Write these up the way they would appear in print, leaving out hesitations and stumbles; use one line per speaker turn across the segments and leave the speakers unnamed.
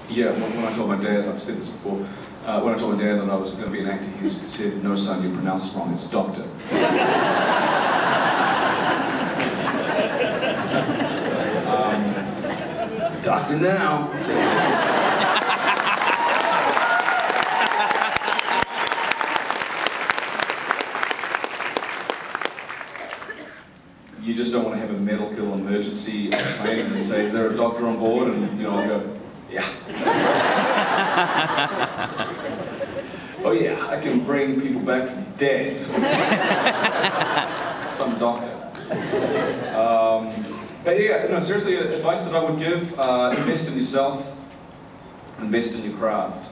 Yeah, when I told my dad, I've said this before, when I told my dad that I was going to be an actor, he said, "No, son, you pronounce it wrong, it's doctor." Doctor now. You just don't want to have a medical emergency on a plane and say, "Is there a doctor on board?" And I'll go, "Yeah." "Oh yeah, I can bring people back from death." Some doctor. But yeah, no, seriously, advice that I would give, invest in yourself, invest in your craft.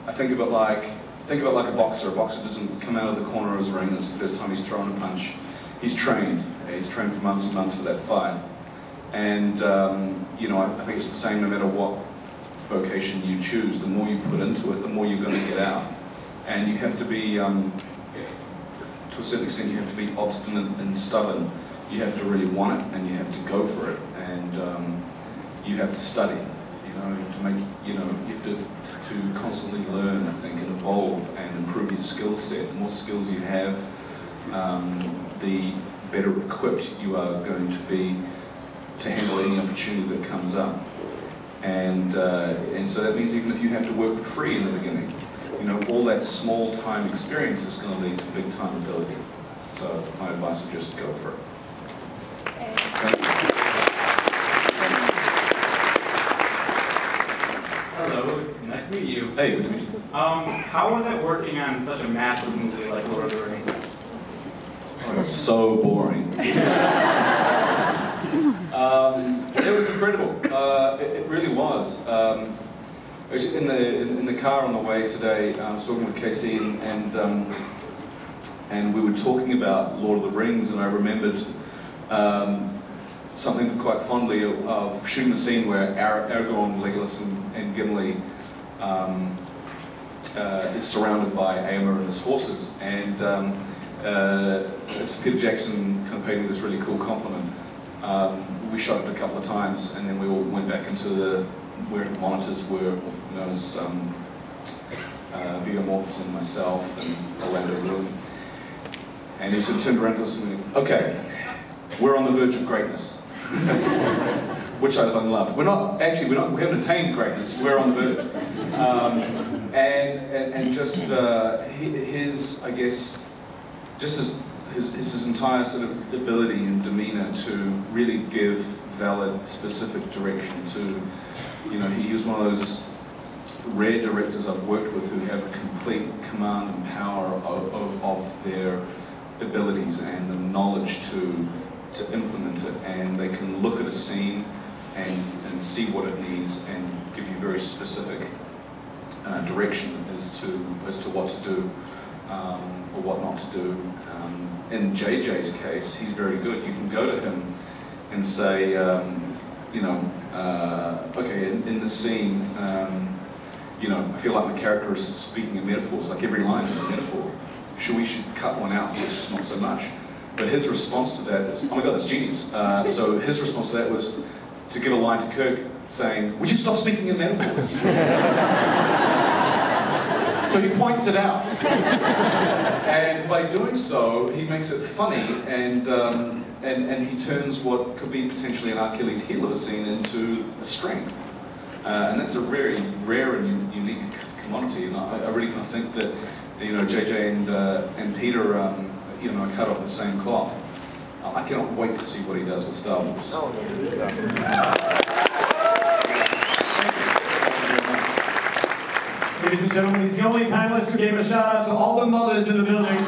I think of it like a boxer. A boxer doesn't come out of the corner of his ring, it's the first time he's thrown a punch. He's trained for months and months for that fight. And I think it's the same no matter what vocation you choose. The more you put into it, the more you're going to get out. And you have to be, to a certain extent, you have to be obstinate and stubborn. You have to really want it, and you have to go for it, and you have to study. You have to constantly learn, I think, and evolve and improve your skill set. The more skills you have, the better equipped you are going to be to handle any opportunity that comes up. And so that means even if you have to work for free in the beginning, all that small time experience is going to lead to big time ability. So my advice would just go for it. Thank you.
Hello, it's nice to meet you.
Hey, good to meet you.
How was it working on such a massive movie like Lord of the Rings?
Oh, it was so boring. It was incredible. It really was. In the car on the way today, I was talking with Casey, and we were talking about Lord of the Rings, and I remembered something quite fondly of shooting the scene where Aragorn, Legolas, and Gimli is surrounded by Éomer and his horses, and Peter Jackson kind of paid me this really cool compliment. We shot it a couple of times, and then we all went back into where the monitors were, as Viggo Mortensen, myself, and Orlando Bloom. And he sort of turned around to us and went, "Okay, we're on the verge of greatness." Which I loved. We haven't attained greatness, we're on the verge. And just his entire sort of ability and demeanor to really give valid, specific direction to, he was one of those rare directors I've worked with who have complete command and power of their abilities and the knowledge to implement it, and they can look at a scene and see what it needs and give you very specific direction as to what to do or what not to do. In JJ's case, he's very good. You can go to him and say, okay, in this scene, I feel like my character is speaking in metaphors, like every line is a metaphor. We should cut one out so it's just not so much. But his response to that is, "Oh my God, that's genius." So his response to that was to give a line to Kirk saying, "Would you stop speaking in metaphors?" So he points it out. And by doing so, he makes it funny, and he turns what could be potentially an Achilles heel of a scene into a strength. And that's a very rare and unique commodity. And I really kind of think that, JJ and Peter, are cut off the same cloth. I cannot wait to see what he does with Star Wars.
Ladies and gentlemen, he's the only panelist who gave a shout out to all the mothers in the building.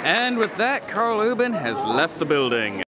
And with that, Karl Urban has left the building.